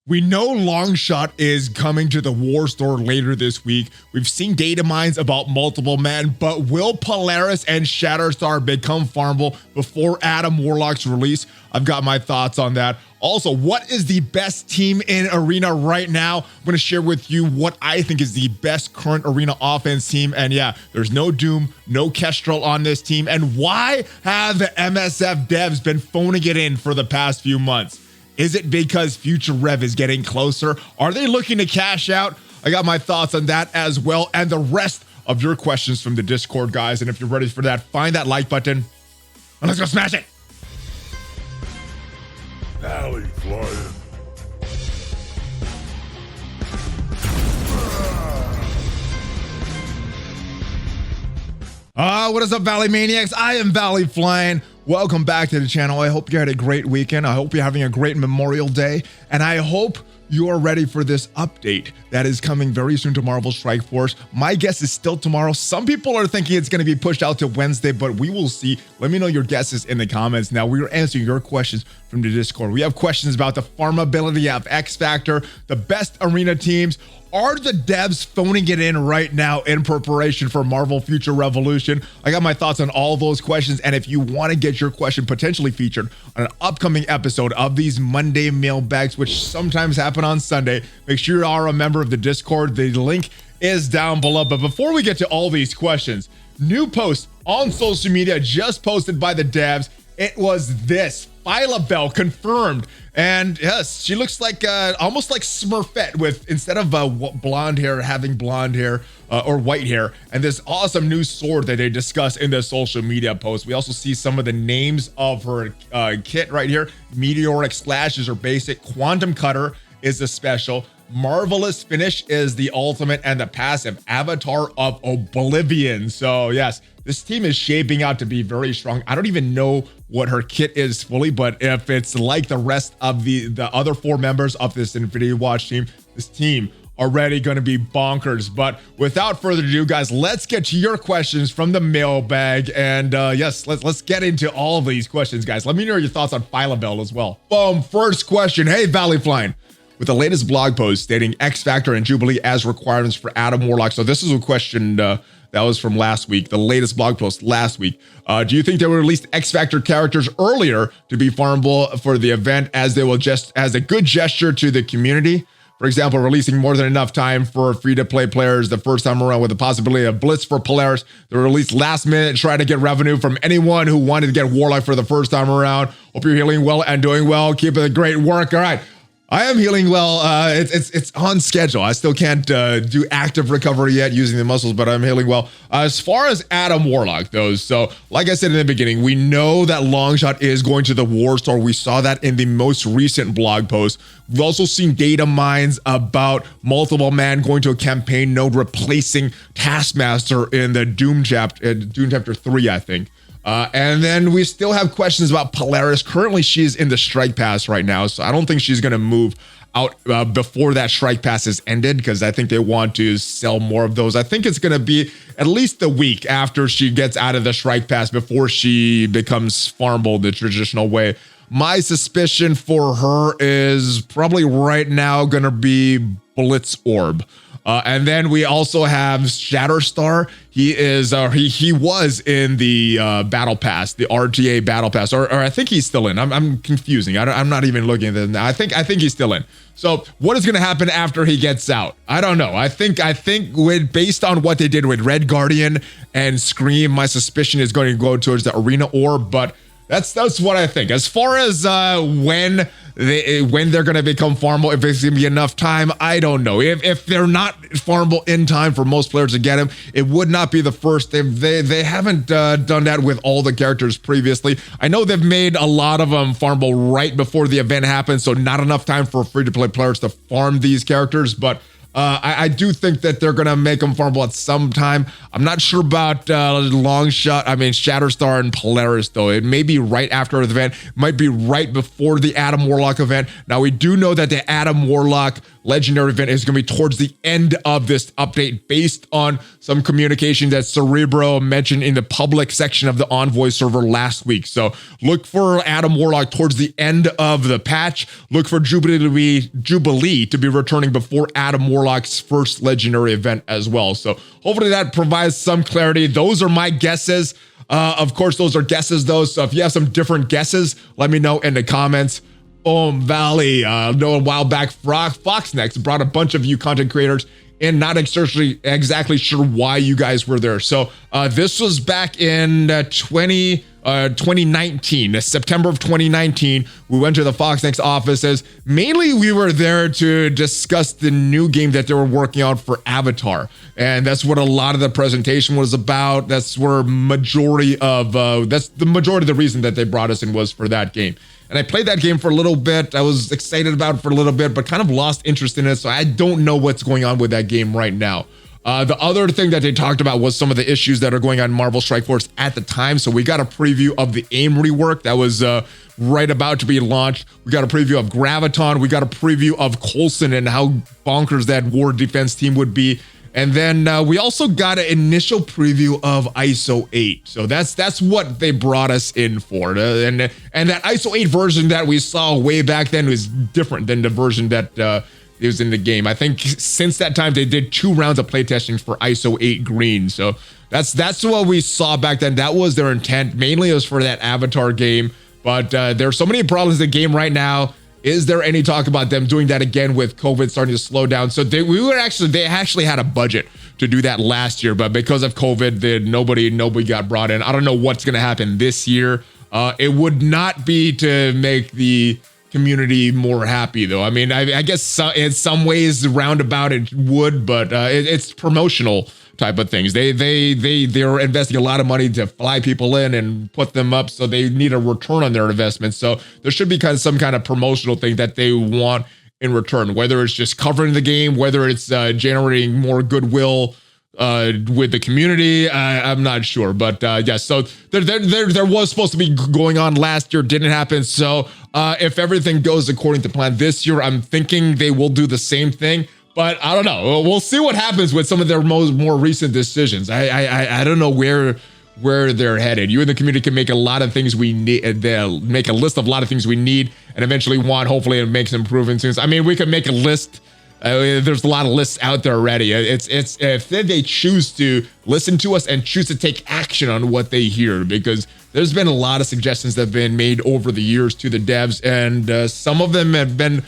We know Longshot is coming to the War Store later this week. We've seen data mines about multiple men, but will Polaris and Shatterstar become farmable before Adam Warlock's release? I've got my thoughts on that. Also, what is the best team in Arena right now? I'm going to share with you what I think is the best current Arena offense team. And yeah, there's no Doom, no Kestrel on this team. And why have the MSF devs been phoning it in for the past few months? Is it because Future Rev is getting closer? Are they looking to cash out? I got my thoughts on that as well, and the rest of your questions from the Discord, guys. And if you're ready for that, find that like button and let's go smash it. ValleyFlyin. What is up, Valley Maniacs? I am ValleyFlyin. Welcome back to the channel. I hope you had a great weekend. I hope you're having a great Memorial Day. And I hope you are ready for this update that is coming very soon to Marvel Strike Force. My guess is still tomorrow. Some people are thinking it's going to be pushed out to Wednesday, but we will see. Let me know your guesses in the comments. Now, we are answering your questions from the Discord. We have questions about the farmability of X Factor, the best arena teams. Are the devs phoning it in right now in preparation for Marvel Future Revolution? I got my thoughts on all those questions. And if you want to get your question potentially featured on an upcoming episode of these Monday mailbags, which sometimes happen on Sunday, make sure you are a member of the Discord. The link is down below. But before we get to all these questions, new post on social media just posted by the devs. It was this: Phyla-Vell confirmed. And yes, she looks like almost like Smurfette, with instead of blonde hair, having blonde hair or white hair, and this awesome new sword that they discussed in the social media post. We also see some of the names of her kit right here. Meteoric Slash is her basic. Quantum Cutter is the special. Marvelous Finish is the ultimate, and the passive Avatar of Oblivion. So yes, this team is shaping out to be very strong. I don't even know what her kit is fully, but if it's like the rest of the other four members of this Infinity Watch team, this team already going to be bonkers. But without further ado, guys, let's get to your questions from the mailbag. And yes, let's get into all of these questions, guys. Let me know your thoughts on Phyla-Vell as well. Boom, first question. Hey, ValleyFlyin. With the latest blog post stating X Factor and Jubilee as requirements for Adam Warlock. So this is a question that was from last week, the latest blog post last week. Do you think they will release X Factor characters earlier to be farmable for the event, as they will just as a good gesture to the community? For example, releasing more than enough time for free-to-play players the first time around, with the possibility of Blitz for Polaris. They were released last minute, try to get revenue from anyone who wanted to get Warlock for the first time around. Hope you're healing well and doing well. Keep up the great work. All right. I am healing well. It's on schedule. I still can't do active recovery yet using the muscles, but I'm healing well. As far as Adam Warlock goes, so like I said in the beginning, we know that Longshot is going to the War Store. We saw that in the most recent blog post. We've also seen data mines about multiple man going to a campaign node, replacing Taskmaster in the Doom chapter 3, I think. And then we still have questions about Polaris. Currently, she's in the Strike Pass right now, so I don't think she's going to move out before that Strike Pass is ended, because I think they want to sell more of those. I think it's going to be at least a week after she gets out of the Strike Pass before she becomes farmable the traditional way. My suspicion for her is probably right now going to be Blitz Orb. And then we also have Shatterstar. He is he was in the battle pass, the RTA battle pass, or I think he's still in. I'm confusing. I'm not even looking at that. I think he's still in. So what is going to happen after he gets out? I don't know. I think based on what they did with Red Guardian and Scream, my suspicion is going to go towards the Arena Orb. But that's what I think. As far as when they're going to become farmable, if it's going to be enough time, I don't know. If they're not farmable in time for most players to get them, it would not be the first. They haven't done that with all the characters previously. I know they've made a lot of them farmable right before the event happens, so not enough time for free-to-play players to farm these characters. But I do think that they're going to make them farmable at some time. I'm not sure about Longshot. I mean, Shatterstar and Polaris, though. It may be right after the event. It might be right before the Adam Warlock event. Now, we do know that the Adam Warlock legendary event is going to be towards the end of this update based on some communication that Cerebro mentioned in the public section of the Envoy server last week. So look for Adam Warlock towards the end of the patch. Look for Jubilee to be returning before Adam Warlock's first legendary event as well. So hopefully that provides some clarity. Those are my guesses. Of course, those are guesses though. So if you have some different guesses, let me know in the comments. Valley, a while back, Foxnext brought a bunch of you content creators in, not exactly sure why you guys were there. So this was back in 2019, September of 2019. We went to the Foxnext offices. Mainly, we were there to discuss the new game that they were working on for Avatar. And that's what a lot of the presentation was about. That's where that's the majority of the reason that they brought us in was for that game. And I played that game for a little bit. I was excited about it for a little bit, but kind of lost interest in it. So I don't know what's going on with that game right now. The other thing that they talked about was some of the issues that are going on in Marvel Strike Force at the time. So we got a preview of the AIM rework that was right about to be launched. We got a preview of Graviton. We got a preview of Coulson and how bonkers that war defense team would be. And then we also got an initial preview of ISO 8. So that's what they brought us in for. And that ISO 8 version that we saw way back then was different than the version that is in the game. I think since that time, they did 2 rounds of playtesting for ISO 8 green. So that's what we saw back then. That was their intent. Mainly it was for that Avatar game. But there's so many problems in the game right now. Is there any talk about them doing that again with COVID starting to slow down? So they actually had a budget to do that last year, but because of COVID, nobody got brought in. I don't know what's going to happen this year. It would not be to make the community more happy, though. I mean, I guess in some ways roundabout it would, but it's promotional type of things. They're investing a lot of money to fly people in and put them up, so they need a return on their investment. So there should be some kind of promotional thing that they want in return, whether it's just covering the game, whether it's generating more goodwill with the community. I'm not sure, but yeah. So there was supposed to be going on last year, didn't happen. So if everything goes according to plan this year, I'm thinking they will do the same thing. But I don't know. We'll see what happens with some of their more recent decisions. I don't know where they're headed. You in the community can make a lot of things we need. They'll make a list of a lot of things we need and eventually want. Hopefully, it makes improvements. I mean, we could make a list. There's a lot of lists out there already. It's if they choose to listen to us and choose to take action on what they hear, because there's been a lot of suggestions that have been made over the years to the devs, and some of them have been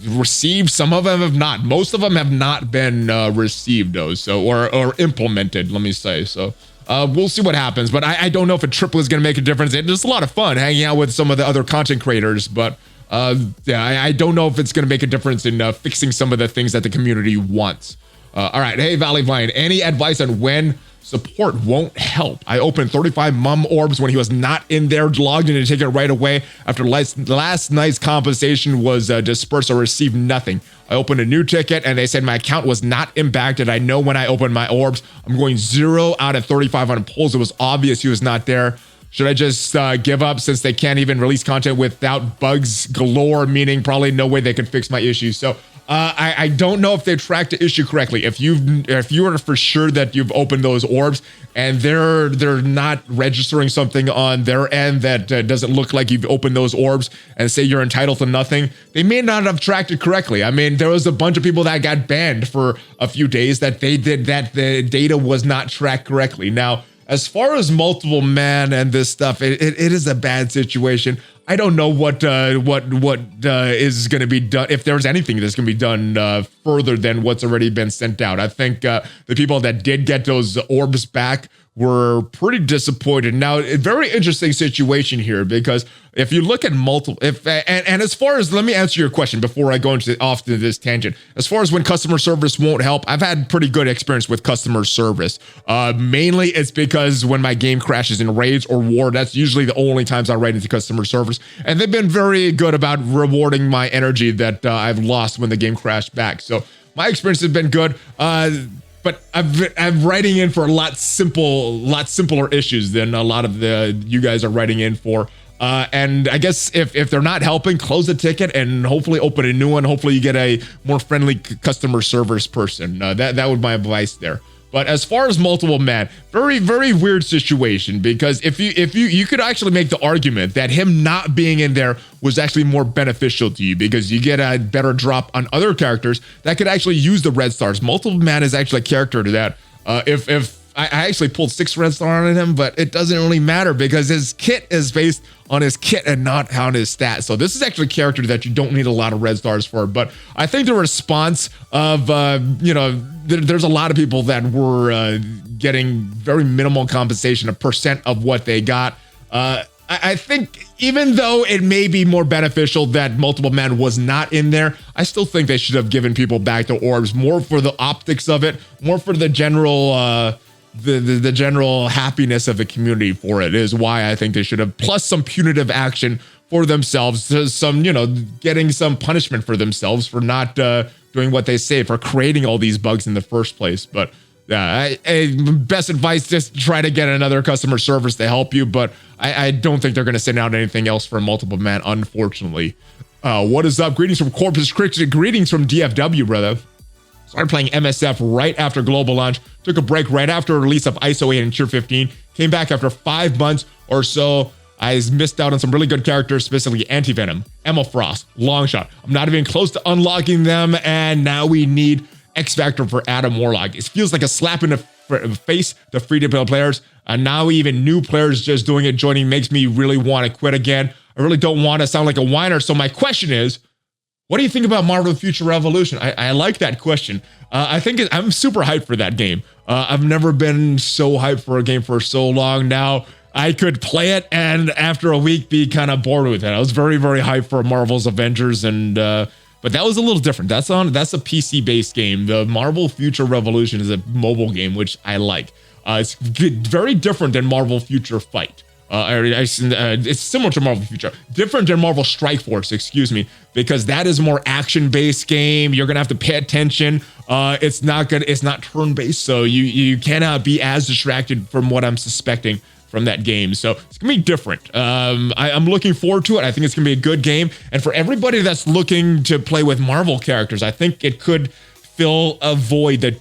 received, some of them have not. Most of them have not been received, though, so or implemented, let me say. So we'll see what happens, but I don't know if a triple is going to make a difference. It's just a lot of fun hanging out with some of the other content creators, but yeah, I don't know if it's going to make a difference in fixing some of the things that the community wants. All right, hey, ValleyFlyin, any advice on when support won't help? I opened 35 mum orbs when he was not in there, logged in to take it right away. After last night's compensation was dispersed, I received nothing. I opened a new ticket and they said my account was not impacted. I know when I opened my orbs, I'm going 0 out of 35 on polls. It was obvious he was not there. Should I just give up since they can't even release content without bugs galore, meaning probably no way they could fix my issues? So I don't know if they tracked the issue correctly. If you are for sure that you've opened those orbs and they're not registering something on their end that doesn't look like you've opened those orbs and say you're entitled to nothing, they may not have tracked it correctly. I mean, there was a bunch of people that got banned for a few days that the data was not tracked correctly. Now, as far as multiple man and this stuff, it is a bad situation. I don't know what is going to be done, if there's anything that's going to be done further than what's already been sent out. I think the people that did get those orbs back were pretty disappointed. Now, a very interesting situation here, because if you look at multiple, and as far as, let me answer your question before I go off to this tangent. As far as when customer service won't help, I've had pretty good experience with customer service. Mainly it's because when my game crashes in raids or war, that's usually the only times I run into customer service, and they've been very good about rewarding my energy that I've lost when the game crashed back. So my experience has been good. But I'm writing in for a lot simpler issues than a lot of you guys are writing in for. And I guess if they're not helping, close the ticket and hopefully open a new one. Hopefully you get a more friendly customer service person. That would be my advice there. But as far as multiple man, very, very weird situation, because if you could actually make the argument that him not being in there was actually more beneficial to you, because you get a better drop on other characters that could actually use the red stars. Multiple man is actually a character to that. If I actually pulled 6 red stars on him, but it doesn't really matter because his kit is based on his kit and not on his stats. So this is actually a character that you don't need a lot of red stars for. But I think the response of, there's a lot of people that were getting very minimal compensation, 1% of what they got. I think even though it may be more beneficial that multiple man was not in there, I still think they should have given people back the orbs, more for the optics of it, more for the general the general happiness of the community for it is why I think they should have, plus some punitive action for themselves, some, getting some punishment for themselves for not doing what they say, for creating all these bugs in the first place. But best advice, just try to get another customer service to help you. But I don't think they're going to send out anything else for multiple man, unfortunately. What is up? Greetings from Corpus Christi. Greetings from DFW, brother. Started playing MSF right after global launch. Took a break right after release of ISO 8 and Tier 15. Came back after 5 months or so. I missed out on some really good characters, specifically Anti-Venom, Emma Frost, Longshot. I'm not even close to unlocking them, and now we need X Factor for Adam Warlock. It feels like a slap in the face to free-to-play players, and now even new players just doing it, joining, makes me really want to quit again. I really don't want to sound like a whiner, so my question is, what do you think about Marvel Future Revolution? I like that question. I think I'm super hyped for that game. I've never been so hyped for a game for so long now. I could play it and after a week be kind of bored with it. I was very, very hyped for Marvel's Avengers, and but that was a little different. That's a PC-based game. The Marvel Future Revolution is a mobile game, which I like. It's very different than Marvel Future Fight. It's similar to Marvel Future, different than Marvel Strike Force, excuse me, because that is more action-based game. You're gonna have to pay attention. It's not turn-based, so you cannot be as distracted from what I'm suspecting from that game. So it's gonna be different. I'm looking forward to it. I think it's gonna be a good game, and for everybody that's looking to play with Marvel characters, I think it could fill a void that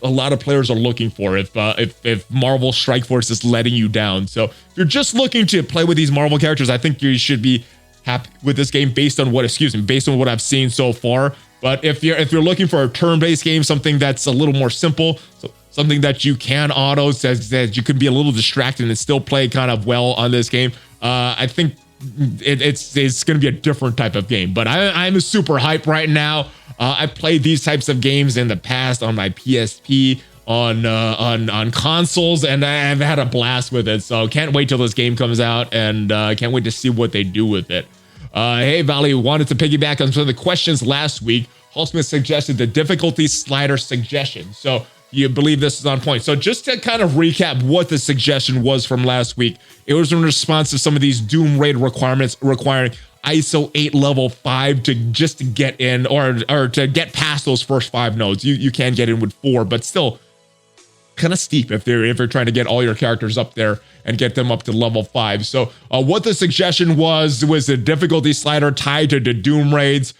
a lot of players are looking for if Marvel Strike Force is letting you down. So if you're just looking to play with these Marvel characters, I think you should be happy with this game based on what I've seen so far. But if you're looking for a turn-based game, something that's a little more simple, so something that you can auto, says that you can be a little distracted and still play kind of well on this game, I think it's going to be a different type of game. But I'm super hyped right now. I played these types of games in the past on my PSP, on consoles, and I've had a blast with it. So can't wait till this game comes out, and can't wait to see what they do with it. Hey, Valley, wanted to piggyback on some of the questions last week. Halsmith suggested the difficulty slider suggestion. So you believe this is on point. So just to kind of recap what the suggestion was from last week, it was in response to some of these Doom Raid requirements requiring ISO 8 level 5 to get in, or to get past those first 5 nodes. You can get in with 4, but still kind of steep if you're trying to get all your characters up there and get them up to level 5. So what the suggestion was the difficulty slider tied to the Doom Raids,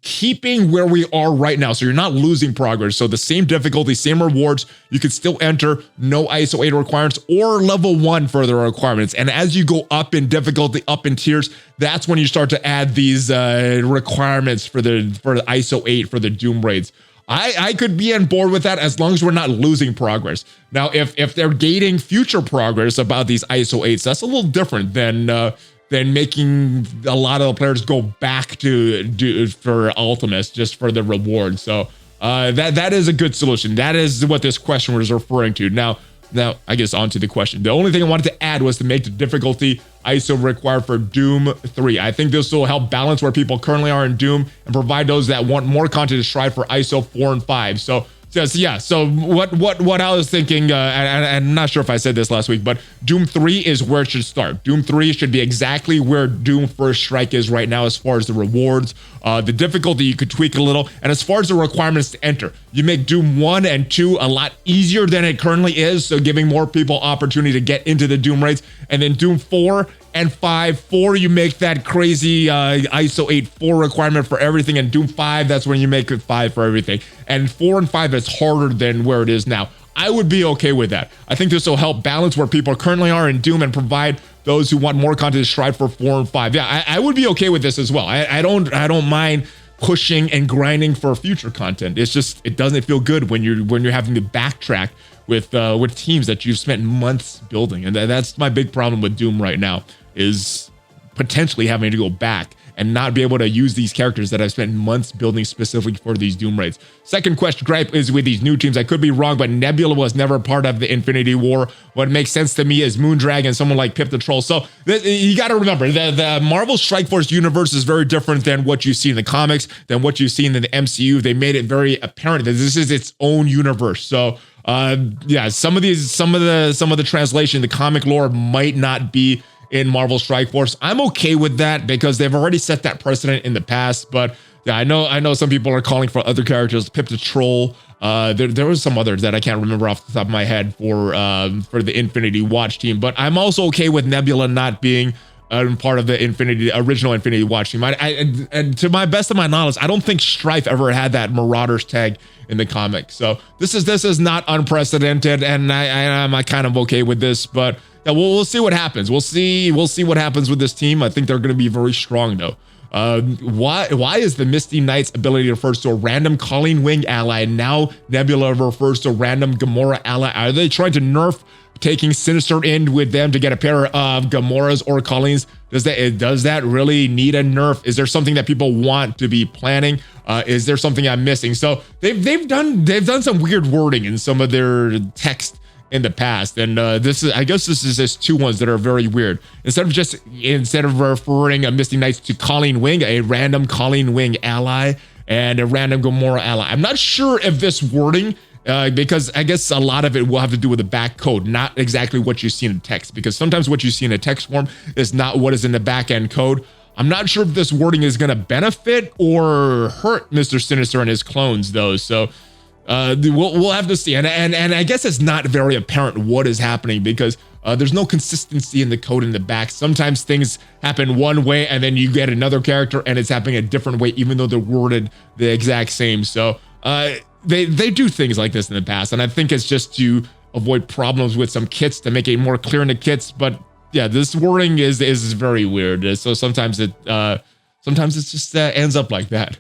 keeping where we are right now, so you're not losing progress. So the same difficulty, same rewards, you could still enter, no ISO 8 requirements or level 1 further requirements. And as you go up in difficulty, up in tiers, that's when you start to add these requirements for the ISO 8 for the Doom Raids. I could be on board with that as long as we're not losing progress. Now, if they're gating future progress about these ISO 8s, that's a little different than making a lot of the players go back to do for Ultimates just for the reward. So that is a good solution. That is what this question was referring to. Now, Now, I guess on to the question. The only thing I wanted to add was to make the difficulty ISO required for Doom 3. I think this will help balance where people currently are in Doom and provide those that want more content to strive for ISO 4 and 5. So yeah, so what I was thinking, and I'm not sure if I said this last week, but Doom 3 is where it should start. Doom 3 should be exactly where Doom First Strike is right now as far as the rewards. The difficulty you could tweak a little, and as far as the requirements to enter, you make Doom 1 and 2 a lot easier than it currently is, so giving more people opportunity to get into the Doom raids, and then Doom 4 and 5. 4, you make that crazy ISO 8.4 requirement for everything, and Doom 5, that's when you make it 5 for everything. And 4 and 5 is harder than where it is now. I would be okay with that. I think this will help balance where people currently are in Doom and provide those who want more content to strive for 4 and 5. Yeah, I would be okay with this as well. I don't mind pushing and grinding for future content. It's just, it doesn't feel good when you're having to backtrack with teams that you've spent months building, and that's my big problem with Doom right now, is potentially having to go back and not be able to use these characters that I've spent months building specifically for these Doom raids. Second question gripe is with these new teams. I could be wrong, but Nebula was never part of the Infinity War. What makes sense to me is Moondragon, someone like Pip the Troll. So you got to remember, the Marvel Strike Force universe is very different than what you see in the comics, than what you've seen in the MCU. They made it very apparent that this is its own universe. So yeah, some of the translation, the comic lore might not be in Marvel Strike Force. I'm okay with that because they've already set that precedent in the past. But yeah, I know some people are calling for other characters, Pip the Troll. There was some others that I can't remember off the top of my head for the Infinity Watch team. But I'm also okay with Nebula not being part of the original Infinity Watch team. And to my best of my knowledge, I don't think Strife ever had that Marauders tag in the comic. So this is not unprecedented, and I'm kind of okay with this. But yeah, we'll see what happens. We'll see what happens with this team. I think they're going to be very strong though. Why is the Misty Knight's ability refers to a random Colleen Wing ally, and now Nebula refers to a random Gamora ally? Are they trying to nerf taking Sinister in with them to get a pair of Gamoras or Colleens? Does that really need a nerf? Is there something that people want to be planning? Is there something I'm missing? So they've done some weird wording in some of their text in the past, and I guess this is just two ones that are very weird. Instead of referring a Misty Knights to Colleen Wing, a random Colleen Wing ally and a random Gamora ally. I'm not sure if this wording, because I guess a lot of it will have to do with the back code, not exactly what you see in text, because sometimes what you see in a text form is not what is in the back end code. I'm not sure if this wording is going to benefit or hurt Mr. Sinister and his clones though. So we'll have to see, and I guess it's not very apparent what is happening because there's no consistency in the code in the back. Sometimes things happen one way and then you get another character and it's happening a different way, even though they're worded the exact same. So they do things like this in the past, and I think it's just to avoid problems with some kits, to make it more clear in the kits. But yeah, this wording is very weird. So sometimes it just ends up like that.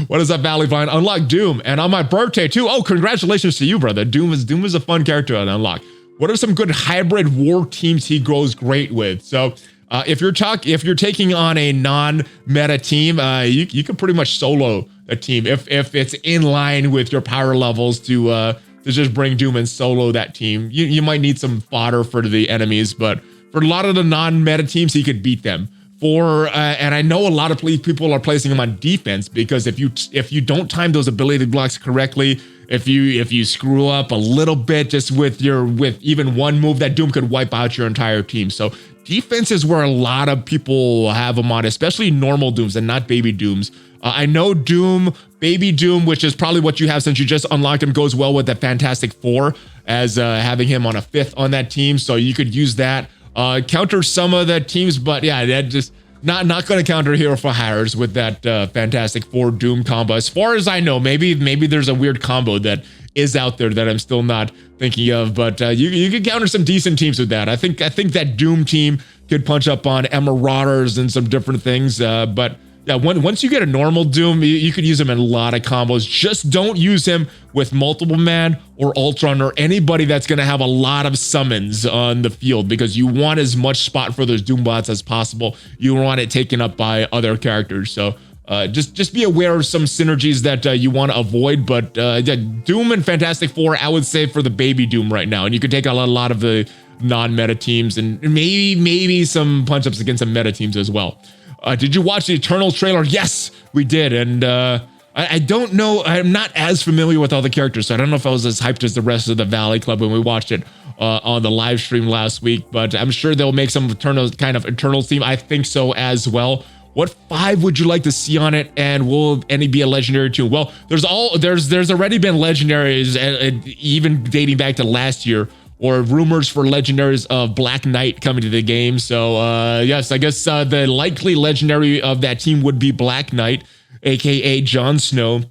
What is up, ValleyFlyin? Unlock Doom, and on my birthday too. Oh, congratulations to you, brother. Doom is a fun character to unlock. What are some good hybrid war teams he goes great with? So if you're taking on a non-meta team, you can pretty much solo a team if it's in line with your power levels to just bring Doom and solo that team. You might need some fodder for the enemies, but for a lot of the non-meta teams, he could beat them. And I know a lot of people are placing him on defense because if you don't time those ability blocks correctly, if you screw up a little bit just with even one move, that Doom could wipe out your entire team. So defense is where a lot of people have him on, especially normal Dooms and not baby Dooms. I know Doom, baby Doom, which is probably what you have since you just unlocked him, goes well with the Fantastic Four as having him on a 5th on that team. So you could use that. Counter some of the teams, but yeah, that just not going to counter Hero for Hires with that Fantastic Four Doom combo. As far as I know, maybe there's a weird combo that is out there that I'm still not thinking of, but you could counter some decent teams with that. I think that Doom team could punch up on Marauders and some different things, but yeah, once you get a normal Doom, you could use him in a lot of combos. Just don't use him with multiple man or Ultron or anybody that's going to have a lot of summons on the field, because you want as much spot for those Doom bots as possible. You want it taken up by other characters. So just be aware of some synergies that you want to avoid. But yeah, Doom and Fantastic Four, I would say for the baby Doom right now, and you could take out a lot of the non-meta teams and maybe some punch-ups against some meta teams as well. Did you watch the Eternals trailer? Yes, we did, and I don't know. I'm not as familiar with all the characters, so I don't know if I was as hyped as the rest of the Valley Club when we watched it on the live stream last week. But I'm sure they'll make some Eternals team. I think so as well. What 5 would you like to see on it, and will any be a legendary too? Well, there's already been legendaries, and even dating back to last year, or rumors for legendaries of Black Knight coming to the game. So yes, I guess the likely legendary of that team would be Black Knight, aka Jon Snow.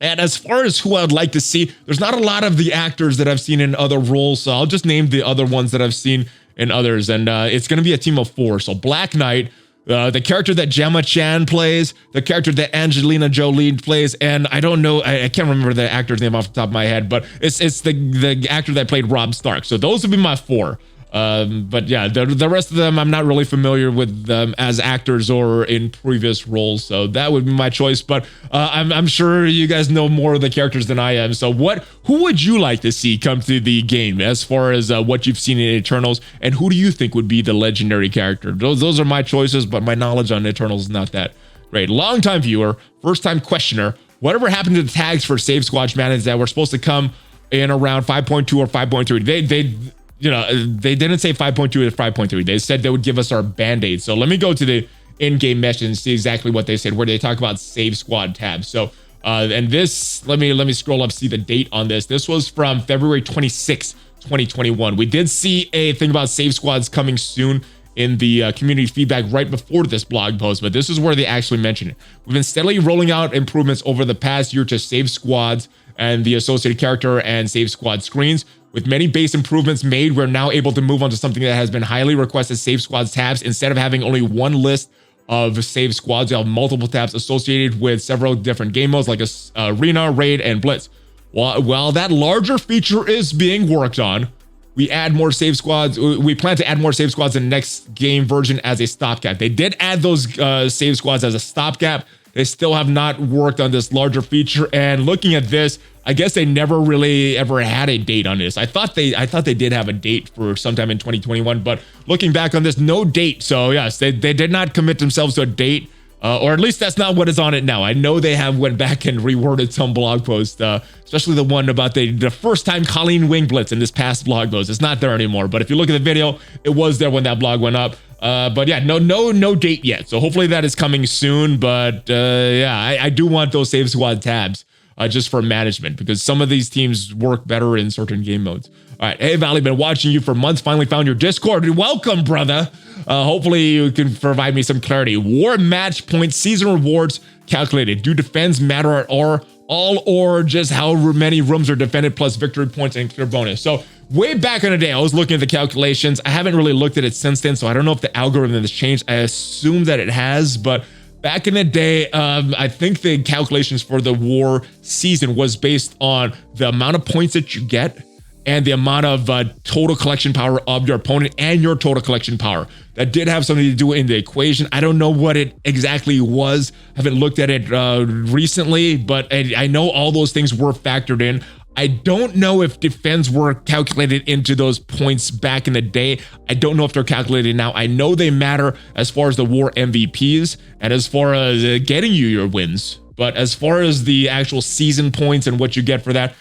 And as far as who I'd like to see, there's not a lot of the actors that I've seen in other roles, so I'll just name the other ones that I've seen in others. And it's going to be a team of 4. So Black Knight, the character that Gemma Chan plays, the character that Angelina Jolie plays, and I don't know, I can't remember the actor's name off the top of my head, but it's the actor that played Robb Stark. So those would be my 4. But yeah, the rest of them, I'm not really familiar with them as actors or in previous roles. So that would be my choice. But I'm sure you guys know more of the characters than I am. So who would you like to see come to the game as far as what you've seen in Eternals? And who do you think would be the legendary character? Those are my choices, but my knowledge on Eternals is not that great. Long-time viewer, first-time questioner. Whatever happened to the tags for Save Squad managers that were supposed to come in around 5.2 or 5.3? They didn't say 5.2 or 5.3. They said they would give us our band-aid. So let me go to the in-game message and see exactly what they said, where they talk about Save Squad tabs. So, and this, let me scroll up, see the date on this. This was from February 26, 2021. We did see a thing about Save Squads coming soon in the community feedback right before this blog post, but this is where they actually mention it. We've been steadily rolling out improvements over the past year to Save Squads and the associated character and Save Squad screens. With many base improvements made, we're now able to move on to something that has been highly requested, Save Squads tabs. Instead of having only one list of Save Squads, you have multiple tabs associated with several different game modes like Arena, Raid, and Blitz. While that larger feature is being worked on, we add more Save Squads. We plan to add more Save Squads in the next game version as a stopgap. They did add those Save Squads as a stopgap. They still have not worked on this larger feature. And looking at this, I guess they never really ever had a date on this. I thought they did have a date for sometime in 2021, but looking back on this, no date. So yes, they did not commit themselves to a date, or at least that's not what is on it now. I know they have went back and reworded some blog posts, especially the one about the first time Colleen Wing Blitz in this past blog post. It's not there anymore, but if you look at the video, it was there when that blog went up. But yeah, no date yet. So hopefully that is coming soon. But yeah, I do want those Save Squad tabs just for management, because some of these teams work better in certain game modes. All right, hey Valley, been watching you for months. Finally found your Discord. Welcome, brother. Hopefully you can provide me some clarity. War match points, season rewards calculated. Do defends matter at all, or just how many rooms are defended plus victory points and clear bonus? So way back in the day, I was looking at the calculations. I haven't really looked at it since then, so I don't know if the algorithm has changed. I assume that it has, but back in the day, I think the calculations for the war season was based on the amount of points that you get and the amount of total collection power of your opponent and your total collection power. That did have something to do in the equation. I don't know what it exactly was. I haven't looked at it recently, but I know all those things were factored in. I don't know if defense were calculated into those points back in the day. I don't know if they're calculated now. I know they matter as far as the war MVPs and as far as getting you your wins. But as far as the actual season points and what you get for that,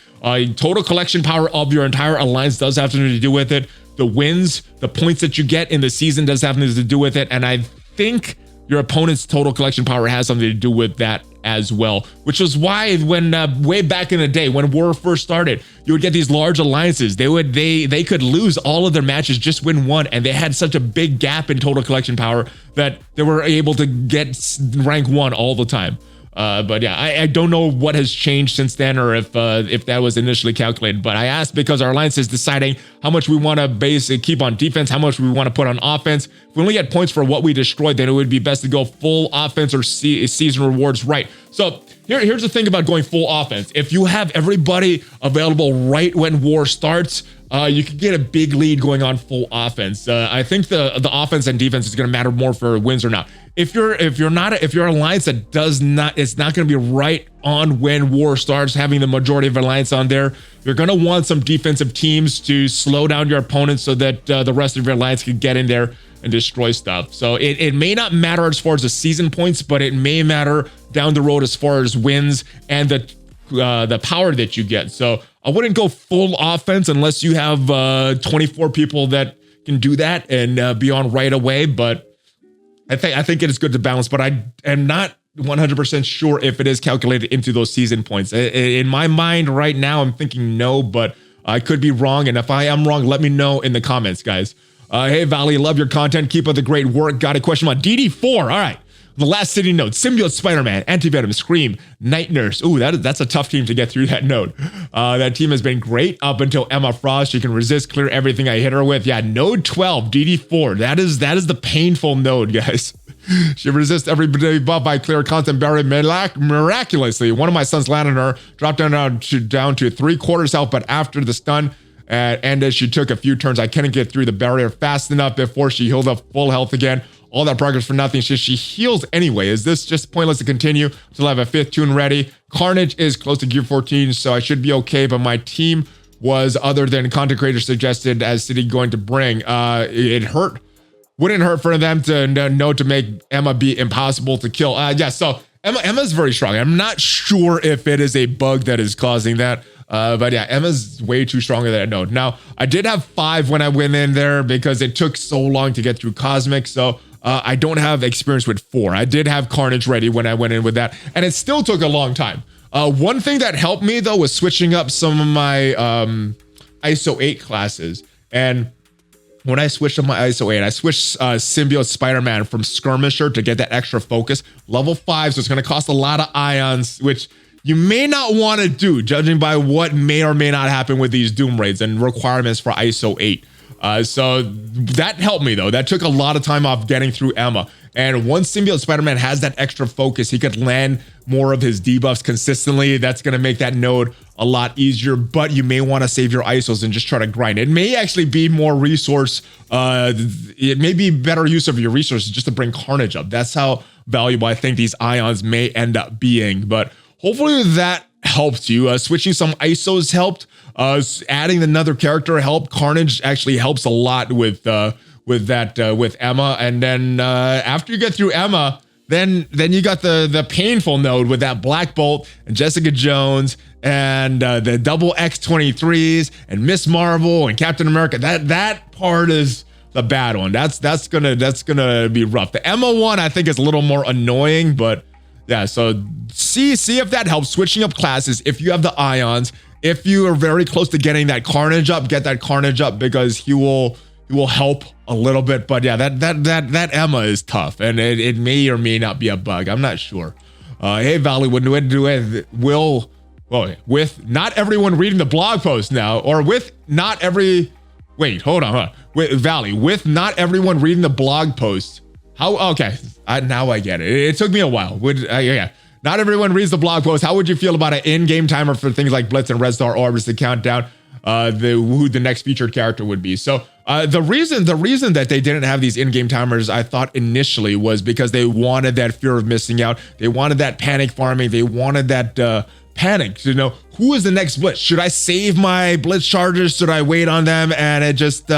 total collection power of your entire alliance does have something to do with it. The wins, the points that you get in the season does have something to do with it. And I think your opponent's total collection power has something to do with that as well, which is why when way back in the day when war first started, you would get these large alliances. They could lose all of their matches, just win one, and they had such a big gap in total collection power that they were able to get rank 1 all the time. But yeah, I don't know what has changed since then, or if that was initially calculated. But I asked because our alliance is deciding how much we want to keep on defense, how much we want to put on offense. If we only get points for what we destroyed, then it would be best to go full offense or season rewards right. So Here's the thing about going full offense. If you have everybody available right when war starts, you can get a big lead going on full offense. I think the offense and defense is going to matter more for wins or not. If you're an alliance that it's not going to be right on when war starts, having the majority of alliance on there, you're going to want some defensive teams to slow down your opponents so that the rest of your alliance can get in there and destroy stuff. So it may not matter as far as the season points, but it may matter down the road as far as wins and the power that you get. So I wouldn't go full offense unless you have 24 people that can do that and be on right away. But I think it is good to balance, but I am not 100% sure if it is calculated into those season points. In my mind right now, I'm thinking no, but I could be wrong. And if I am wrong, let me know in the comments, guys. Hey, Valley, love your content. Keep up the great work. Got a question about DD4. All right. The last city node, Symbiote Spider-Man, Antivenom, Scream, Night Nurse. Ooh, that's a tough team to get through that node. That team has been great up until Emma Frost. She can resist, clear everything I hit her with. Yeah, node 12, DD4. That is the painful node, guys. She resists every buff I clear constant barrier miraculously. One of my sons landed her, dropped down to 3/4 health, but after the stun, and as she took a few turns, I couldn't get through the barrier fast enough before she healed up full health again. All that progress for nothing. She heals anyway. Is this just pointless to continue until I have a 5th tune ready? Carnage is close to gear 14, so I should be okay, but my team was other than content creators suggested as City going to bring. It wouldn't hurt for them to know to make Emma be impossible to kill. Yeah, so Emma's very strong. I'm not sure if it is a bug that is causing that. But yeah, Emma's way too strong in that node. Now, I did have 5 when I went in there because it took so long to get through Cosmic. So I don't have experience with 4. I did have Carnage ready when I went in with that. And it still took a long time. One thing that helped me, though, was switching up some of my ISO 8 classes. And when I switched to my ISO 8, I switched Symbiote Spider-Man from Skirmisher to get that extra focus. Level 5, so it's going to cost a lot of ions, which you may not want to do, judging by what may or may not happen with these Doom raids and requirements for ISO 8. So that helped me, though. That took a lot of time off getting through Emma. And once Symbiote Spider-Man has that extra focus, he could land more of his debuffs consistently. That's going to make that node a lot easier, but you may want to save your ISOs and just try to grind. It may actually be more resource. It may be better use of your resources just to bring Carnage up. That's how valuable I think these ions may end up being. But hopefully that helped you. Switching some ISOs helped. Adding another character helped. Carnage actually helps a lot with Emma. And then after you get through Emma, then you got the painful node with that Black Bolt and Jessica Jones and the double X-23s and Miss Marvel and Captain America. That part is the bad one. That's gonna be rough. The Emma one I think is a little more annoying, but yeah. So see if that helps. Switching up classes if you have the ions. If you are very close to getting that Carnage up, get that Carnage up because he will help a little bit. But yeah, that Emma is tough, and it may or may not be a bug. I'm not sure. Hey, Valley, with not everyone reading the blog post now, or with not every. Wait, hold on. Huh? Valley, with not everyone reading the blog post. How? Okay, now I get it. It took me a while. Yeah. Not everyone reads the blog post. How would you feel about an in-game timer for things like Blitz and Red Star Orbs to count down who the next featured character would be? So the reason that they didn't have these in-game timers, I thought initially, was because they wanted that fear of missing out. They wanted that panic farming. They wanted that panic to know who is the next Blitz. Should I save my Blitz charges? Should I wait on them? And it just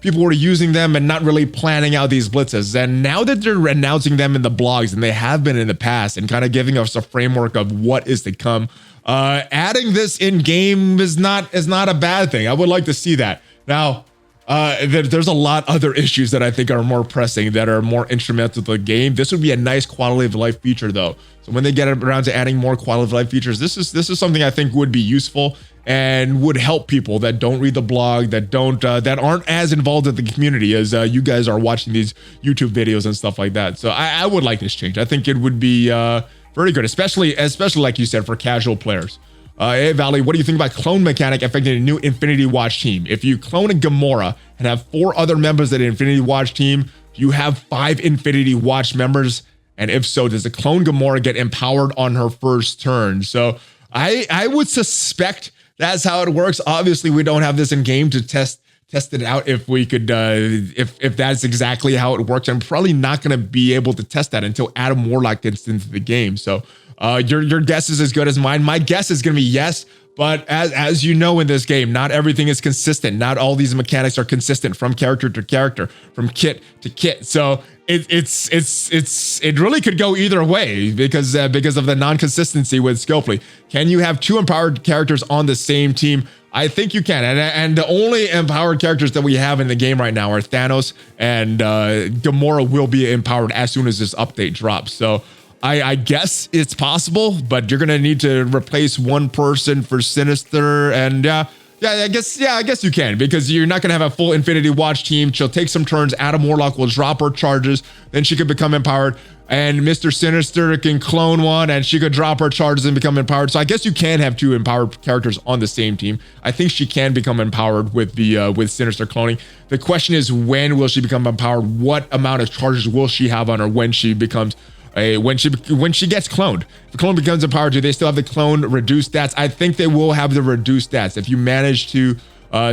people were using them and not really planning out these blitzes. And now that they're announcing them in the blogs, and they have been in the past, and kind of giving us a framework of what is to come, adding this in game is not a bad thing. I would like to see that. Now, there's a lot other issues that I think are more pressing, that are more instrumental to the game. This would be a nice quality of life feature, though. So when they get around to adding more quality of life features, this is something I think would be useful and would help people that don't read the blog, that aren't as involved in the community as you guys are watching these YouTube videos and stuff like that. So I would like this change. I think it would be very good, especially like you said, for casual players. Hey, Valley, what do you think about clone mechanic affecting a new Infinity Watch team? If you clone a Gamora and have 4 other members of the Infinity Watch team, you have 5 Infinity Watch members And if so, does the clone Gamora get empowered on her first turn? So I would suspect that's how it works. Obviously, we don't have this in game to test it out if we could, if that's exactly how it works. I'm probably not going to be able to test that until Adam Warlock gets into the game. So your guess is as good as mine. My guess is going to be yes. But as you know, in this game, not everything is consistent. Not all these mechanics are consistent from character to character, from kit to kit. So it really could go either way because of the non-consistency with Scopely. Can you have two empowered characters on the same team? I think you can. And the only empowered characters that we have in the game right now are Thanos, and Gamora will be empowered as soon as this update drops. So I guess it's possible, but you're gonna need to replace one person for Sinister, and I guess you can, because you're not gonna have a full Infinity Watch team. She'll take some turns. Adam Warlock will drop her charges, then she could become empowered, and Mr. Sinister can clone one, and she could drop her charges and become empowered. So I guess you can have two empowered characters on the same team. I think she can become empowered with the with Sinister cloning. The question is, when will she become empowered? What amount of charges will she have on her when she becomes when she gets cloned? If the clone becomes empowered, do they still have the clone reduced stats? I think they will have the reduced stats. If you manage to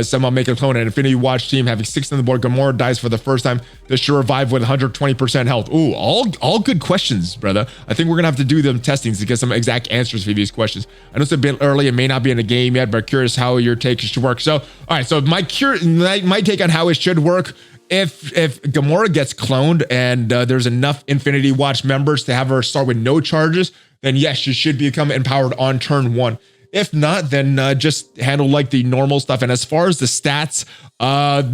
somehow make a clone, and Infinity Watch team having 6 on the board, Gamora dies for the first time, does she revive with 120% health? Ooh, all good questions, brother. I think we're gonna have to do them testings to get some exact answers for these questions. I know it's a bit early, it may not be in the game yet, but curious how your take should work. So, all right, so my take on how it should work. If Gamora gets cloned and there's enough Infinity Watch members to have her start with no charges, then yes, she should become empowered on turn 1. If not, then just handle like the normal stuff. And as far as the stats,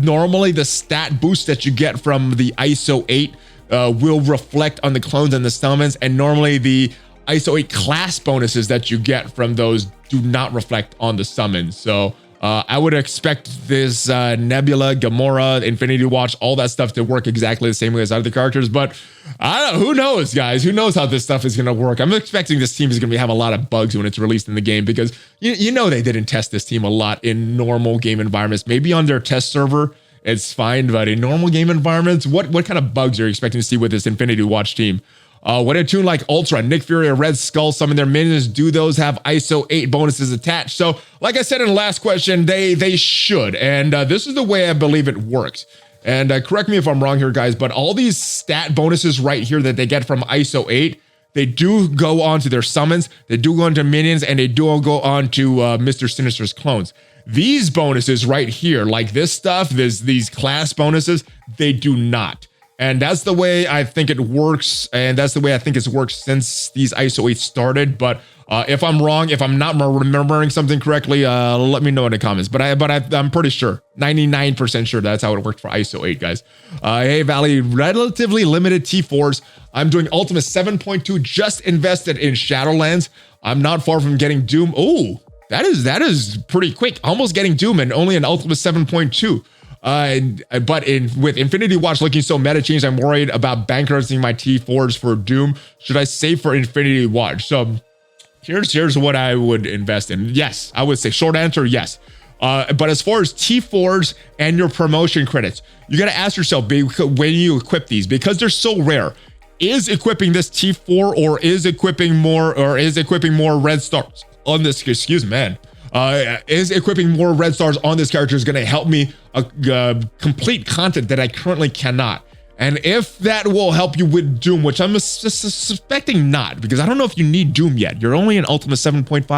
normally the stat boost that you get from the ISO 8 will reflect on the clones and the summons. And normally the ISO 8 class bonuses that you get from those do not reflect on the summons. So I would expect this Nebula, Gamora, Infinity Watch, all that stuff to work exactly the same way as other characters. But I don't know, who knows, guys? Who knows how this stuff is going to work? I'm expecting this team is going to have a lot of bugs when it's released in the game, because you know they didn't test this team a lot in normal game environments. Maybe on their test server, it's fine, but in normal game environments, what kind of bugs are you expecting to see with this Infinity Watch team? When a tune like Ultra, Nick Fury, or Red Skull summon their minions, do those have ISO 8 bonuses attached? So, like I said in the last question, they should. And this is the way I believe it works. And correct me if I'm wrong here, guys, but all these stat bonuses right here that they get from ISO 8, they do go on to their summons, they do go on to minions, and they do go on to Mr. Sinister's clones. These bonuses right here, like this stuff, these class bonuses, they do not. And that's the way I think it works, and that's the way I think it's worked since these ISO 8 started. But if I'm wrong, if I'm not remembering something correctly, let me know in the comments. But I'm pretty sure, 99% sure that's how it worked for ISO 8, guys. Hey, Valley, relatively limited T4s. I'm doing Ultimate 7.2, just invested in Shadowlands. I'm not far from getting Doom. Oh, that is pretty quick. Almost getting Doom and only an Ultimate 7.2. But with Infinity Watch looking so meta changed, I'm worried about bankrupting my T4s for Doom. Should I save for Infinity Watch? So here's what I would invest in. Yes, I would say short answer, yes. But as far as T4s and your promotion credits, you got to ask yourself when you equip these, because they're so rare. Is equipping this T4 or is equipping more red stars on this? Excuse me, man. Is equipping more red stars on this character is going to help me complete content that I currently cannot? And if that will help you with Doom, which I'm suspecting not, because I don't know if you need Doom yet. You're only in Ultimate 7.5.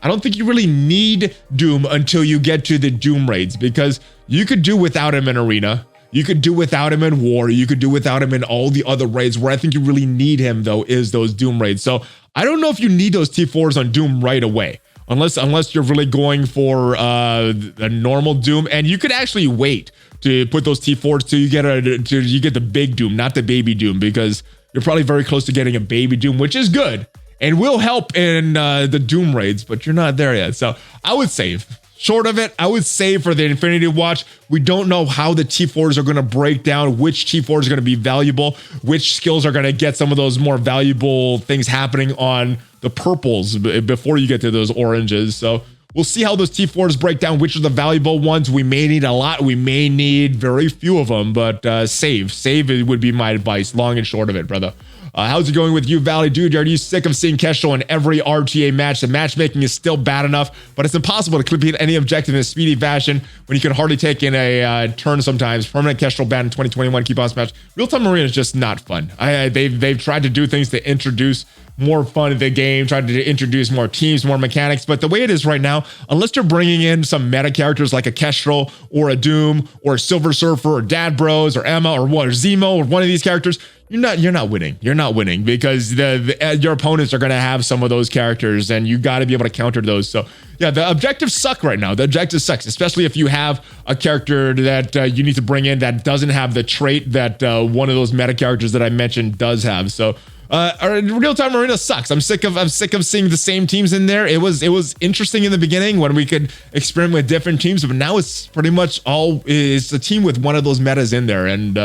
I don't think you really need Doom until you get to the Doom raids, because you could do without him in Arena. You could do without him in War. You could do without him in all the other raids. Where I think you really need him, though, is those Doom raids. So I don't know if you need those T4s on Doom right away. Unless you're really going for a normal Doom, and you could actually wait to put those T4s till you get the big Doom, not the baby Doom, because you're probably very close to getting a baby Doom, which is good and will help in the Doom raids, but you're not there yet. So I would save. Short of it, I would save for the Infinity Watch. We don't know how the T4s are going to break down, which T4s are going to be valuable, which skills are going to get some of those more valuable things happening on the purples before you get to those oranges. So we'll see how those T4s break down, which are the valuable ones. We may need a lot. We may need very few of them, but save. Save would be my advice, long and short of it, brother. How's it going with you, Valley? Dude, are you sick of seeing Kestrel in every RTA match? The matchmaking is still bad enough, but it's impossible to complete any objective in a speedy fashion when you can hardly take in a turn sometimes. Permanent Kestrel ban in 2021. Keep on smash. Real-time arena is just not fun. They've tried to do things to introduce more fun in the game, tried to introduce more teams, more mechanics, but the way it is right now, unless you're bringing in some meta characters like a Kestrel or a Doom or a Silver Surfer or Dad Bros or Emma or Zemo or one of these characters, you're not winning. You're not winning because your opponents are going to have some of those characters, and you got to be able to counter those. So yeah, the objectives suck right now. The objectives sucks, especially if you have a character that you need to bring in that doesn't have the trait that one of those meta characters that I mentioned does have. So real-time arena sucks. I'm sick of seeing the same teams in there. It was interesting in the beginning when we could experiment with different teams, but now it's pretty much it's a team with one of those metas in there, and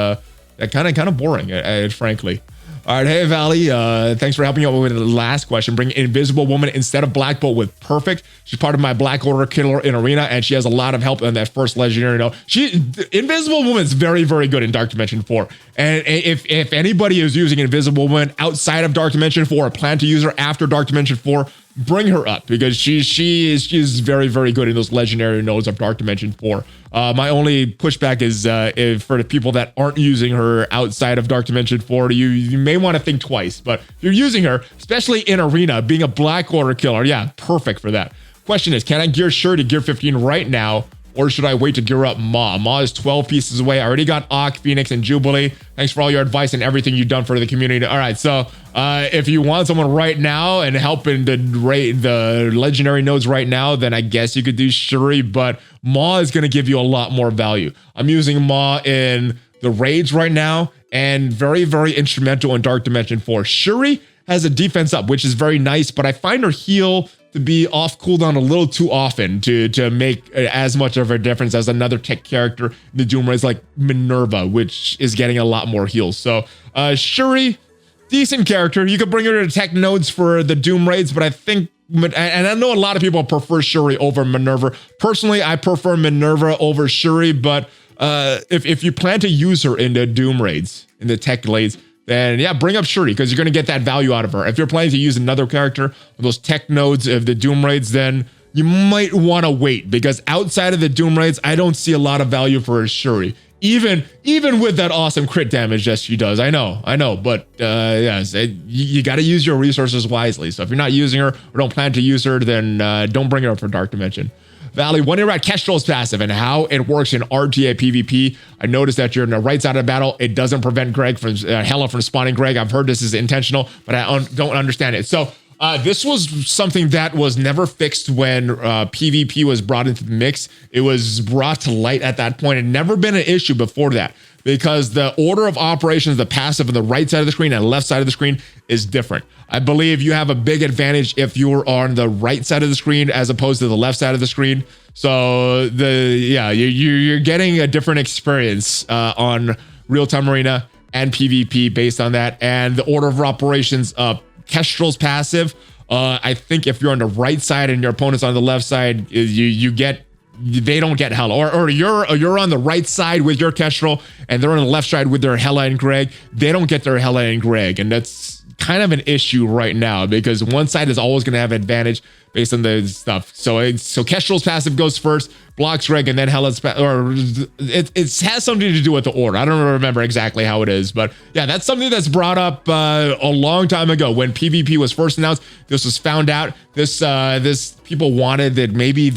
kind of boring, frankly. All right, hey Valley, thanks for helping out with the last question. Bring Invisible Woman instead of Black Bolt with Perfect. She's part of my Black Order killer in Arena, and she has a lot of help in that first legendary. Invisible Woman is very, very good in Dark Dimension 4. And if anybody is using Invisible Woman outside of Dark Dimension 4 or plan to use her after Dark Dimension 4, bring her up because she's very, very good in those legendary nodes of Dark Dimension 4. My only pushback is if for the people that aren't using her outside of Dark Dimension 4, you may want to think twice. But if you're using her, especially in Arena, being a Black Order killer, yeah, perfect for that. Question is, can I gear Shuri to gear 15 right now, or should I wait to gear up Ma? Ma is 12 pieces away. I already got Ak, Phoenix, and Jubilee. Thanks for all your advice and everything you've done for the community. All right, so if you want someone right now and help in the legendary nodes right now, then I guess you could do Shuri, but Ma is going to give you a lot more value. I'm using Ma in the raids right now and very, very instrumental in Dark Dimension 4. Shuri has a defense up, which is very nice, but I find her heal to be off cooldown a little too often to make as much of a difference as another tech character in the Doom raids like Minerva, which is getting a lot more heals. So Shuri, decent character. You could bring her to tech nodes for the Doom raids, but I think, and I know a lot of people prefer Shuri over Minerva. Personally, I prefer Minerva over Shuri, but if you plan to use her in the Doom raids, in the tech raids, then yeah, bring up Shuri because you're going to get that value out of her. If you're planning to use another character on those tech nodes of the Doom raids, then you might want to wait because outside of the Doom raids, I don't see a lot of value for Shuri. Even with that awesome crit damage that she does. I know, but yes, you got to use your resources wisely. So if you're not using her or don't plan to use her, then don't bring her up for Dark Dimension. Valley, wondering about Kestrel's passive and how it works in RTA PvP. I noticed that you're in the right side of the battle. It doesn't prevent Greg from Hela from spawning Greg. I've heard this is intentional, but I don't understand it. So this was something that was never fixed when PvP was brought into the mix. It was brought to light at that point. It had never been an issue before that because the order of operations, the passive on the right side of the screen and left side of the screen is different. I believe you have a big advantage if you're on the right side of the screen as opposed to the left side of the screen. So you're getting a different experience on real-time arena and PvP based on that. And the order of operations of Kestrel's passive, I think if you're on the right side and your opponent's on the left side, they don't get Hela, or you're on the right side with your Kestrel and they're on the left side with their Hela and Greg. They don't get their Hela and Greg, and that's kind of an issue right now because one side is always going to have advantage based on the stuff. So Kestrel's passive goes first, blocks Greg, and then Hela's or it has something to do with the order. I don't remember exactly how it is, but yeah, that's something that's brought up a long time ago when PvP was first announced. This was found out. This people wanted PvP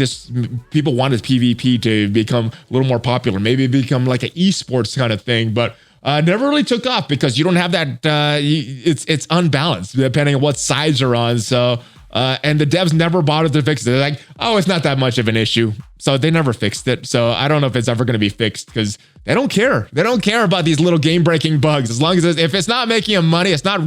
to become a little more popular, maybe become like an esports kind of thing, but never really took off because you don't have that. It's unbalanced depending on what sides you're on. So and the devs never bothered to fix it. They're like, oh, it's not that much of an issue. So they never fixed it. So I don't know if it's ever going to be fixed because they don't care. They don't care about these little game-breaking bugs. As long as if it's not making them money, it's not.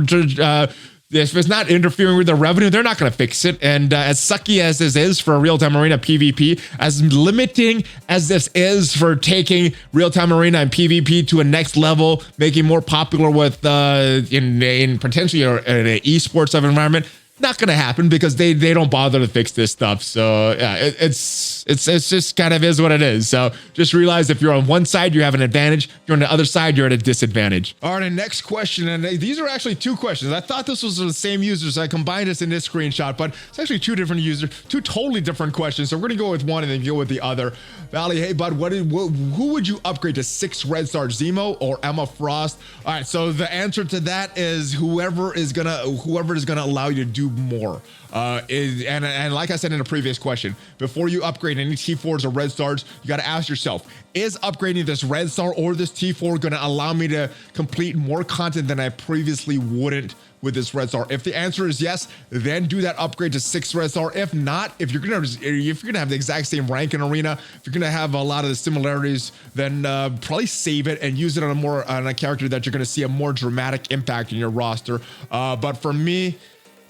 If it's not interfering with the revenue, they're not going to fix it. And as sucky as this is for real-time arena PvP, as limiting as this is for taking real-time arena and PvP to a next level, making more popular with in potentially an esports of environment, Not gonna happen because they don't bother to fix this stuff. So yeah, it's just kind of is what it is. So just realize if you're on one side, you have an advantage. If you're on the other side, you're at a disadvantage. All right, and next question, and these are actually two questions. I thought this was the same users. So I combined this in this screenshot, but it's actually two different users, two totally different questions. So we're gonna go with one and then go with the other. Valley, hey bud, who would you upgrade to 6 red stars, Zemo or Emma Frost? All right, so the answer to that is whoever is gonna allow you to do more. And like I said in a previous question, before you upgrade any T4s or red stars, you got to ask yourself, is upgrading this red star or this T4 going to allow me to complete more content than I previously wouldn't with this red star? If the answer is yes, then do that upgrade to 6 red star. If not, if you're gonna have the exact same rank in arena, if you're gonna have a lot of the similarities, then probably save it and use it on a character that you're gonna see a more dramatic impact in your roster. But for me,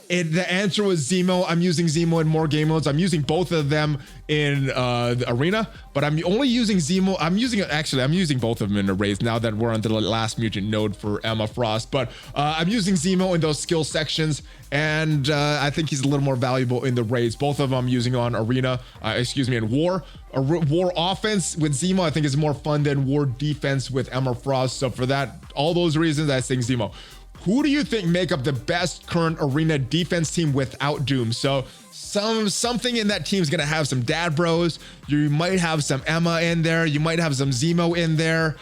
the answer was Zemo. I'm using Zemo in more game modes. I'm using both of them in the arena, but I'm only using Zemo. I'm using both of them in the raids now that we're on the last mutant node for Emma Frost. But I'm using Zemo in those skill sections, and I think he's a little more valuable in the raids. Both of them I'm using on arena, in war. War offense with Zemo, I think, is more fun than war defense with Emma Frost. So for that, all those reasons, I think Zemo. Who do you think make up the best current arena defense team without Doom? So something in that team is going to have some dad bros. You might have some Emma in there. You might have some Zemo in there.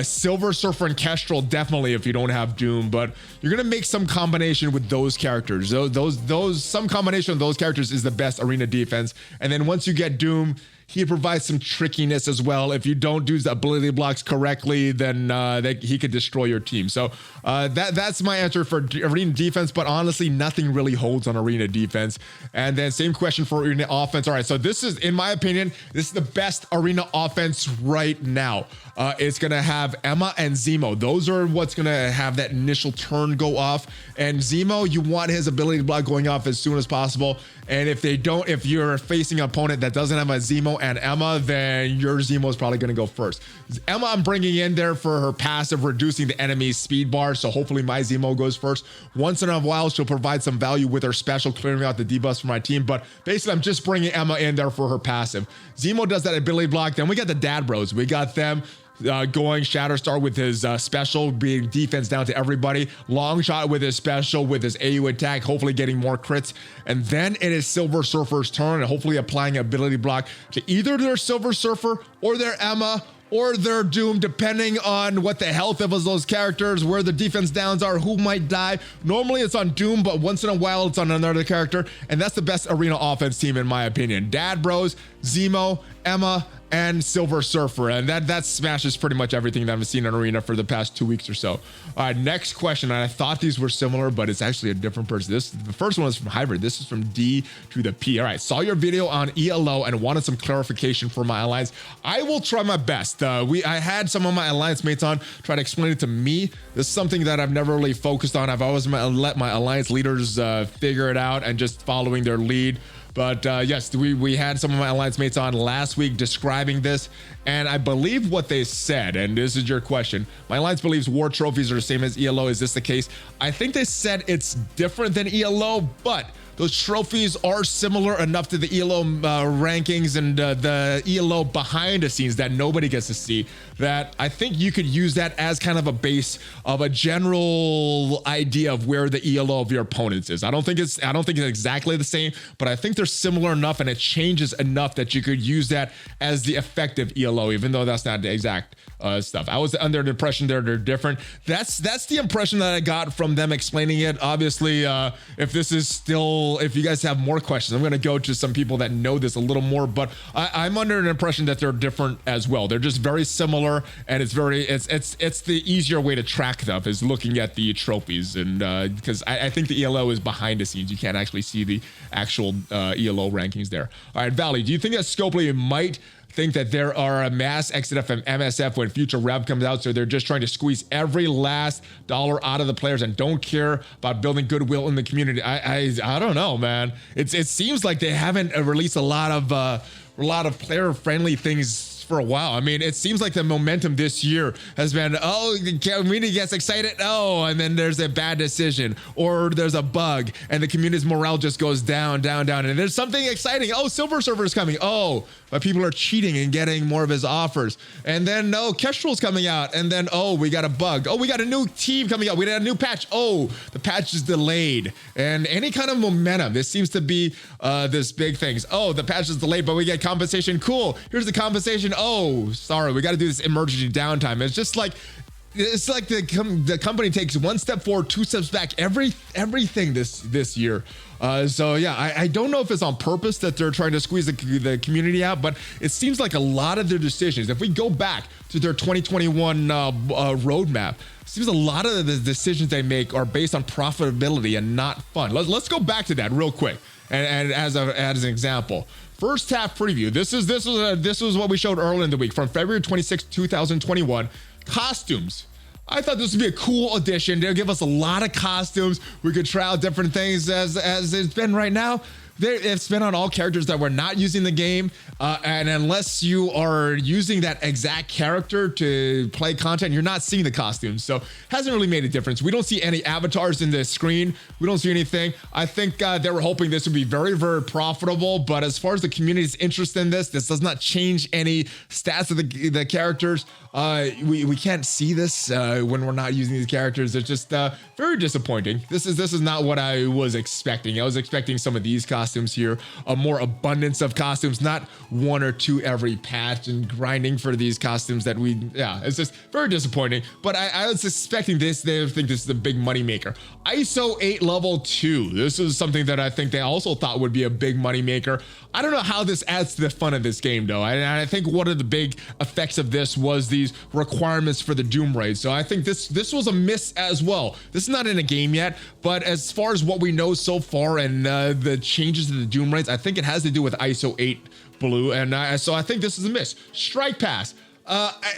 Silver Surfer and Kestrel, definitely if you don't have Doom, but you're going to make some combination with those characters. Some combination of those characters is the best arena defense. And then once you get Doom, he provides some trickiness as well. If you don't do the ability blocks correctly, then he could destroy your team. So that's my answer for arena defense, but honestly, nothing really holds on arena defense. And then same question for arena offense. All right, so this is, in my opinion, this is the best arena offense right now. It's going to have Emma and Zemo. Those are what's going to have that initial turn go off. And Zemo, you want his ability block going off as soon as possible. And if you're facing an opponent that doesn't have a Zemo and Emma, then your Zemo is probably going to go first. Emma, I'm bringing in there for her passive, reducing the enemy's speed bar. So hopefully my Zemo goes first. Once in a while, she'll provide some value with her special, clearing out the debuffs for my team. But basically, I'm just bringing Emma in there for her passive. Zemo does that ability block. Then we got the dad bros. We got them going Shatterstar with his special, being defense down to everybody. Long shot with his special, with his AU attack, hopefully getting more crits. And then it is Silver Surfer's turn, and hopefully applying ability block to either their Silver Surfer or their Emma or their Doom, depending on what the health of those characters, where the defense downs are, who might die. Normally it's on Doom, but once in a while it's on another character, and that's the best arena offense team in my opinion. Dad Bros, Zemo, Emma, and Silver Surfer, and that smashes pretty much everything that I've seen in arena for the past 2 weeks or so. All right, next question, and I thought these were similar, but it's actually a different person. The first one is from Hybrid. This is from D to the P. All right, saw your video on ELO and wanted some clarification for my alliance. I will try my best. I had some of my alliance mates on try to explain it to me. This is something that I've never really focused on. I've always let my alliance leaders figure it out and just following their lead. But yes, we had some of my alliance mates on last week describing this, and I believe what they said, and this is your question. My alliance believes war trophies are the same as ELO. Is this the case? I think they said it's different than ELO, but those trophies are similar enough to the ELO rankings and the ELO behind the scenes that nobody gets to see, that I think you could use that as kind of a base of a general idea of where the ELO of your opponents is. I don't think it's exactly the same, but I think they're similar enough and it changes enough that you could use that as the effective ELO, even though that's not the exact stuff. I was under the impression they're different. That's the impression that I got from them explaining it. Obviously, if you guys have more questions, I'm going to go to some people that know this a little more, but I'm under an impression that they're different as well. They're just very similar, and it's the easier way to track them is looking at the trophies, and because I think the ELO is behind the scenes. You can't actually see the actual ELO rankings there. All right, Valley, do you think that Scopely might think that there are a mass exit from MSF when future rev comes out, so they're just trying to squeeze every last dollar out of the players and don't care about building goodwill in the community? I don't know, man. It seems like they haven't released a lot of player friendly things for a while. I mean, it seems like the momentum this year has been, oh, the community gets excited, oh, and then there's a bad decision, or there's a bug, and the community's morale just goes down, down, down, and there's something exciting. Oh, Silver Server is coming. Oh, but people are cheating and getting more of his offers. And then, no, Kestrel's coming out, and then, oh, we got a bug. Oh, we got a new team coming out. We got a new patch. Oh, the patch is delayed. And any kind of momentum, this seems to be this big things. Oh, the patch is delayed, but we get compensation. Cool. Here's the compensation. Oh, sorry, we got to do this emergency downtime. It's just like the company takes one step forward, two steps back, everything this year. So yeah, I don't know if it's on purpose that they're trying to squeeze the community out, but it seems like a lot of their decisions, if we go back to their 2021 roadmap, it seems a lot of the decisions they make are based on profitability and not fun. Let's go back to that real quick. And as an example, first half preview. This was what we showed earlier in the week from February 26, 2021. Costumes. I thought this would be a cool addition. They'll give us a lot of costumes. We could try out different things as it's been right now. It's been on all characters that we're not using the game. And unless you are using that exact character to play content, you're not seeing the costumes. So hasn't really made a difference. We don't see any avatars in the screen. We don't see anything. I think they were hoping this would be very, very profitable. But as far as the community's interest in this does not change any stats of the characters. We can't see this when we're not using these characters. It's just very disappointing. This is not what I was expecting. I was expecting some of these costumes here, a more abundance of costumes, not one or two every patch and grinding for these costumes it's just very disappointing. But I was expecting this. They think this is a big money maker. ISO 8 level 2. This is something that I think they also thought would be a big money maker. I don't know how this adds to the fun of this game though. I think one of the big effects of this was these requirements for the Doom raid. So I think this was a miss as well. This is not in a game yet, but as far as what we know so far and the changes to the Doom raids, I think it has to do with ISO 8 Blue, and so I think this is a miss. Strike Pass.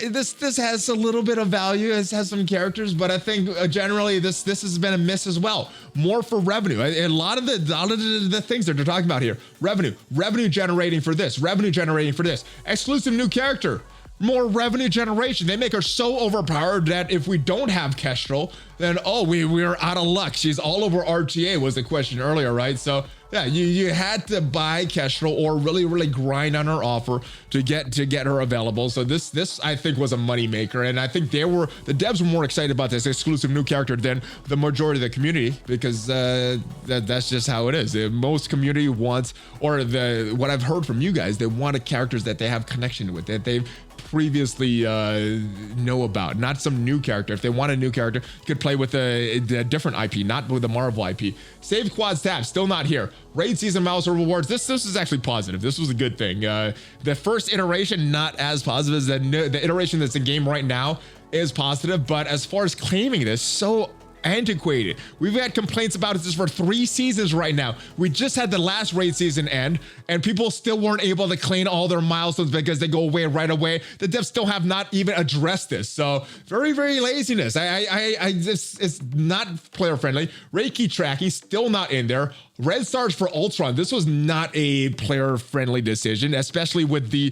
This has a little bit of value. It has some characters, but I think generally this has been a miss as well. More for revenue. A lot of the things that they're talking about here. Revenue generating for this. Revenue generating for this. Exclusive new character. More revenue generation. They make her so overpowered that if we don't have Kestrel, then we're out of luck. She's all over RTA was the question earlier, right? So yeah, you had to buy Kestrel or really, really grind on her offer to get her available. So this I think was a money maker, and I think the devs were more excited about this exclusive new character than the majority of the community, because that's just how it is. Most community wants, or what I've heard from you guys, they want characters that they have connection with, that they've previously know about, not some new character. If they want a new character, you could play with a different IP, not with the Marvel IP. Save Quads tab, still not here. Raid season milestone rewards. This is actually positive. This was a good thing. The first iteration, not as positive as the iteration that's in game right now is positive, but as far as claiming this, so antiquated. We've had complaints about this for 3 seasons right now. We just had the last raid season end, and people still weren't able to claim all their milestones because they go away right away. The devs still have not even addressed this. So very, very laziness. It's not player friendly. Raid key tracking still not in there. Red stars for Ultron. This was not a player friendly decision, especially with the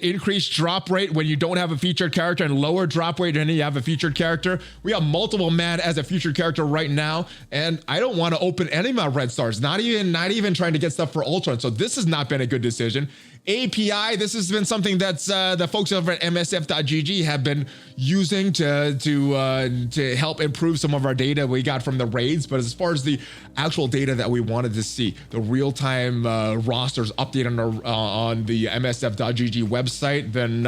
increased drop rate when you don't have a featured character, and lower drop rate when you have a featured character. We have multiple man as a featured character right now, and I don't want to open any of my red stars, not even trying to get stuff for Ultron. So this has not been a good decision. API, this has been something that's the folks over at msf.gg have been using to help improve some of our data we got from the raids. But as far as the actual data that we wanted to see, the real-time rosters update on the msf.gg website, then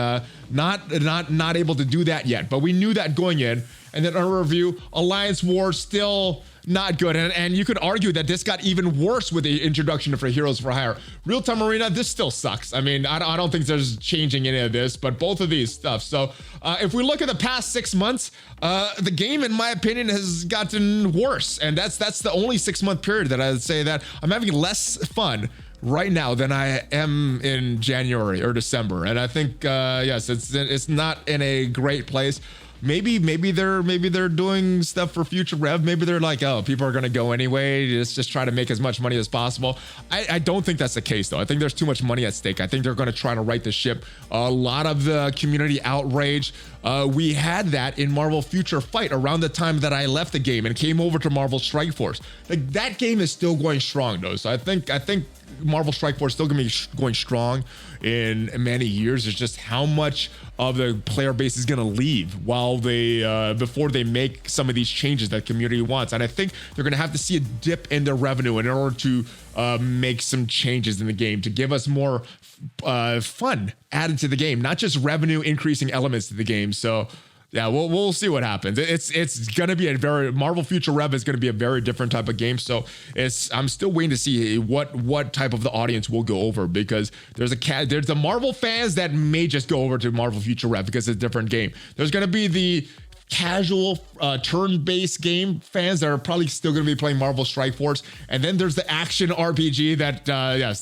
not able to do that yet. But we knew that going in. And then our review, Alliance War still not good. And you could argue that this got even worse with the introduction of Heroes for Hire. Real-time arena, this still sucks. I mean, I don't think there's changing any of this, but both of these stuff. So if we look at the past 6 months, the game, in my opinion, has gotten worse. And that's the only 6-month period that I'd say that I'm having less fun right now than I am in January or December. And I think, yes, it's not in a great place. maybe they're doing stuff for future rev. Maybe they're like, oh, people are gonna go anyway. Just try to make as much money as possible. I don't think that's the case though. I think there's too much money at stake. I think they're gonna try to right the ship. A lot of the community outrage. We had that in Marvel Future Fight around the time that I left the game and came over to Marvel Strike Force. Like that game is still going strong though. So I think Marvel Strike Force is still gonna be going strong in many years. It's just how much of the player base is gonna leave while they before they make some of these changes that community wants. And I think they're gonna have to see a dip in their revenue in order to make some changes in the game to give us more fun added to the game, not just revenue increasing elements to the game. So yeah, we'll see what happens. It's gonna be a very Marvel Future Rev is gonna be a very different type of game. So I'm still waiting to see what type of the audience will go over, because there's the Marvel fans that may just go over to Marvel Future Rev because it's a different game. There's gonna be the casual turn-based game fans that are probably still going to be playing Marvel Strike Force, and then there's the action RPG that yes,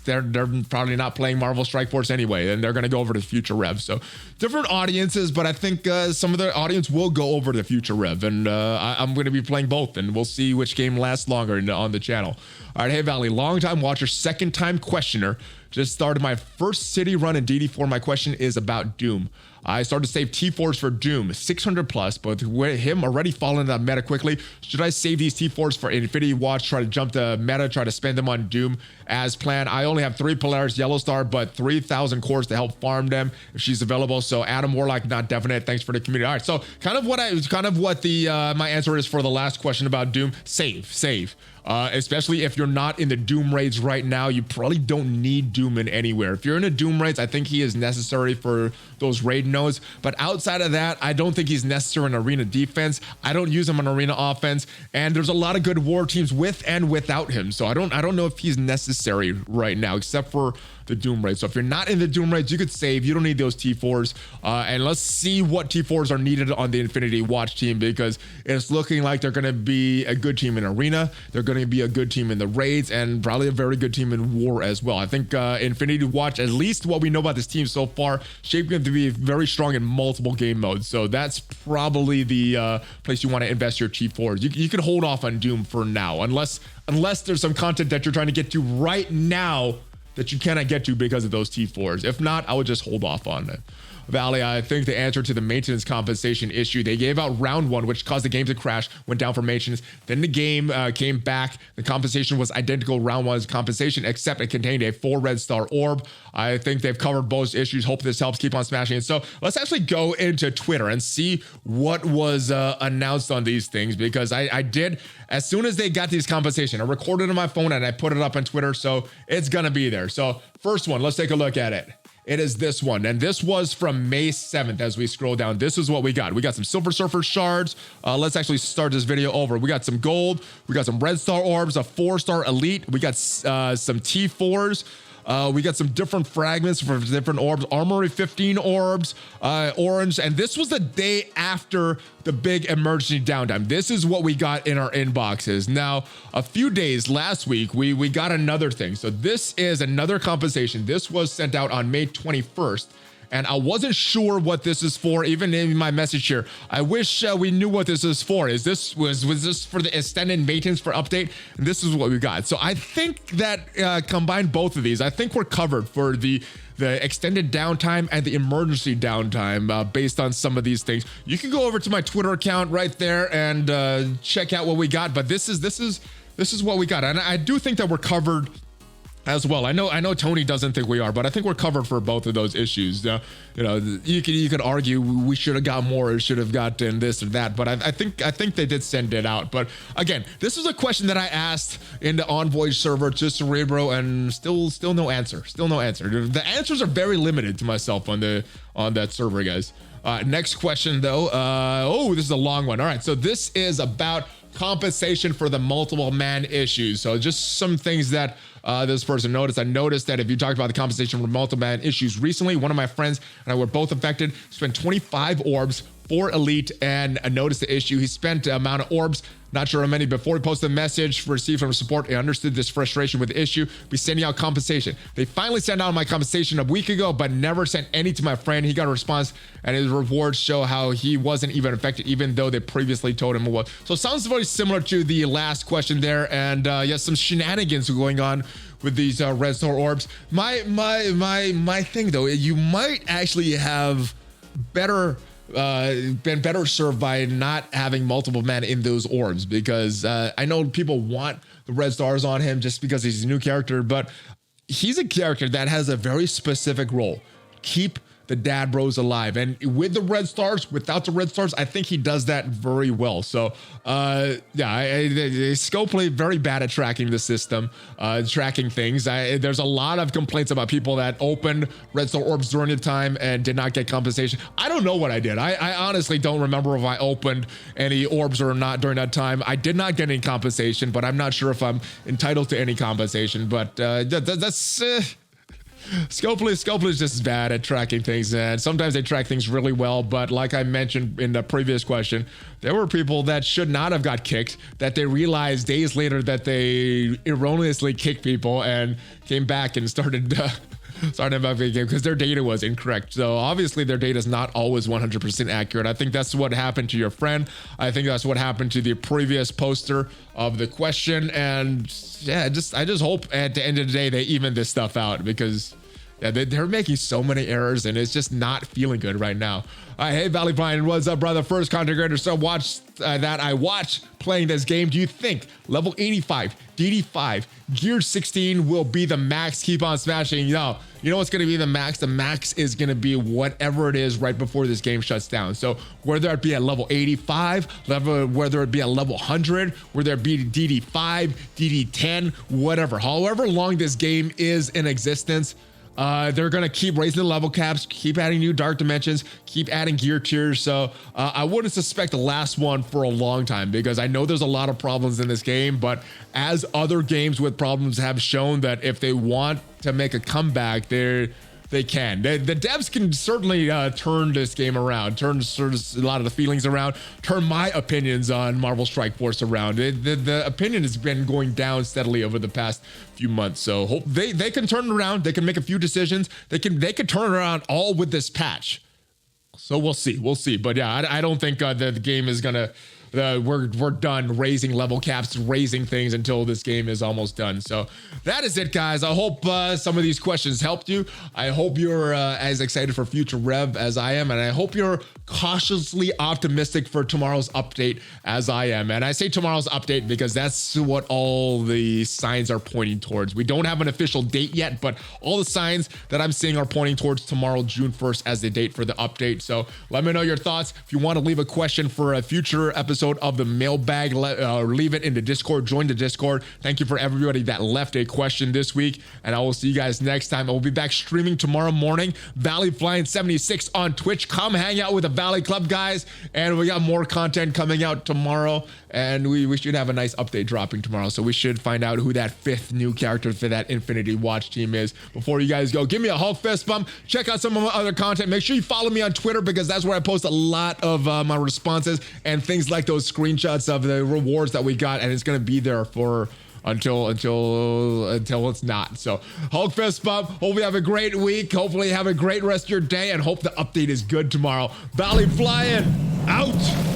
they're probably not playing Marvel Strike Force anyway, and they're going to go over to Future Rev. So different audiences, but I think some of the audience will go over to Future Rev, and I'm going to be playing both, and we'll see which game lasts longer on the channel. All right, hey Valley, long time watcher, second time questioner. Just started my first city run in DD4. My question is about Doom. I started to save T4s for Doom, 600 plus, but with him already falling that meta quickly, should I save these T4s for Infinity Watch, try to jump the meta, try to spend them on Doom as planned? I only have 3 Polaris Yellow Star, but 3,000 cores to help farm them if she's available. So Adam Warlock, not definite. Thanks for the community. All right, so kind of what my answer is for the last question about Doom. Save. Especially if you're not in the Doom raids right now, you probably don't need Doom in anywhere. If you're in a Doom raids, I think he is necessary for those raid nodes. But outside of that, I don't think he's necessary in arena defense. I don't use him on arena offense. And there's a lot of good war teams with and without him. So I don't know if he's necessary right now, except for the Doom raids. So if you're not in the Doom raids, you could save. You don't need those T4s. And let's see what T4s are needed on the Infinity Watch team, because it's looking like they're going to be a good team in arena. They're going to be a good team in the raids, and probably a very good team in war as well. I think Infinity Watch, at least what we know about this team so far, shaping up to be very strong in multiple game modes. So that's probably the place you want to invest your T4s. You can hold off on Doom for now, unless there's some content that you're trying to get to right now that you cannot get to because of those T4s. If not, I would just hold off on it. Valley, I think the answer to the maintenance compensation issue, they gave out round 1, which caused the game to crash, went down for maintenance. Then the game came back. The compensation was identical round 1's compensation, except it contained a 4 red star orb. I think they've covered both issues. Hope this helps. Keep on smashing it. So let's actually go into Twitter and see what was announced on these things, because I did, as soon as they got these compensation, I recorded on my phone and I put it up on Twitter, so it's going to be there. So first one, let's take a look at it. It is this one, and this was from May 7th. As we scroll down, this is what we got. We got some Silver Surfer shards. Let's actually start this video over. We got some gold. We got some red star orbs, a 4-star elite. We got some T4s. We got some different fragments for different orbs. Armory 15 orbs, orange. And this was the day after the big emergency downtime. This is what we got in our inboxes. Now, a few days last week, we got another thing. So this is another compensation. This was sent out on May 21st. And I wasn't sure what this is for, even in my message here. I wish we knew what this is for. Was this for the extended maintenance for update? And this is what we got. So I think that combined both of these, I think we're covered for the extended downtime and the emergency downtime based on some of these things. You can go over to my Twitter account right there and check out what we got. But this is what we got, and I do think that we're covered as well. I know Tony doesn't think we are, but I think we're covered for both of those issues. You could argue we should have got more, or should have gotten this or that, but I think they did send it out. But again, this was a question that I asked in the Envoy server to Cerebro, and still no answer. Still no answer. The answers are very limited to myself on that server, guys. Next question though. Oh, this is a long one. All right, so this is about compensation for the multiple man issues. So just some things that this person noticed. I noticed that if you talked about the compensation for multiple man issues recently, one of my friends and I were both affected, spent 25 orbs, 4 elite and noticed the issue. He spent the amount of orbs, not sure how many, before he posted a message received from support. I understood this frustration with the issue. Be sending out compensation. They finally sent out my compensation a week ago, but never sent any to my friend. He got a response, and his rewards show how he wasn't even affected, even though they previously told him it was. So it sounds very similar to the last question there, and yes, some shenanigans going on with these red star orbs. My thing though, you might actually have been better served by not having multiple men in those orbs, because I know people want the red stars on him just because he's a new character, but he's a character that has a very specific role. Keep the dad bros alive, and with the red stars, without the red stars, I think he does that very well. So yeah, Scopely very bad at tracking the system, tracking things. There's a lot of complaints about people that opened red star orbs during the time and did not get compensation. I don't know what I did. I honestly don't remember if I opened any orbs or not during that time. I did not get any compensation, but I'm not sure if I'm entitled to any compensation. But that's Scopely is just bad at tracking things, and sometimes they track things really well, but like I mentioned in the previous question, there were people that should not have got kicked, that they realized days later that they erroneously kicked people and came back and started about the game because their data was incorrect. So obviously their data is not always 100% accurate. I think that's what happened to your friend. I think that's what happened to the previous poster of the question. And yeah, I just hope at the end of the day they even this stuff out, because yeah, they're making so many errors and it's just not feeling good right now. Hey, ValleyFlyin, what's up, brother? First content creator, so watch that I watch playing this game. Do you think level 85, DD5, gear 16 will be the max? Keep on smashing. No, you know what's going to be the max? The max is going to be whatever it is right before this game shuts down. So whether it be at level 85, whether it be at level 100, whether it be DD5, DD10, whatever, however long this game is in existence, they're going to keep raising the level caps, keep adding new dark dimensions, keep adding gear tiers. So I wouldn't suspect the last one for a long time, because I know there's a lot of problems in this game, but as other games with problems have shown, that if they want to make a comeback, they can. The devs can certainly turn this game around, turn sort of a lot of the feelings around, turn my opinions on Marvel Strike Force around. The opinion has been going down steadily over the past few months. So hope they can turn it around. They can make a few decisions. They can turn it around all with this patch. So we'll see. But yeah, I don't think the game is gonna. We're done raising level caps, raising things until this game is almost done. So that is it, guys. I hope some of these questions helped you. I hope you're as excited for future rev as I am, and I hope you're cautiously optimistic for tomorrow's update as I am. And I say tomorrow's update because that's what all the signs are pointing towards. We don't have an official date yet, but all the signs that I'm seeing are pointing towards tomorrow, June 1st, as the date for the update. So let me know your thoughts. If you want to leave a question for a future episode of the mailbag, leave it in the Discord. Join the Discord. Thank you for everybody that left a question this week, and I will see you guys next time. I will be back streaming tomorrow morning, ValleyFlyin 76 on Twitch. Come hang out with the Valley Club, guys, and we got more content coming out tomorrow, and we should have a nice update dropping tomorrow, so we should find out who that 5th new character for that Infinity Watch team is. Before you guys go, give me a Hulk fist bump. Check out some of my other content. Make sure you follow me on Twitter, because that's where I post a lot of my responses and things like those screenshots of the rewards that we got, and it's going to be there for until it's not. So Hulk fist bump. Hope you have a great week. Hopefully have a great rest of your day, and hope the update is good tomorrow. ValleyFlyin out.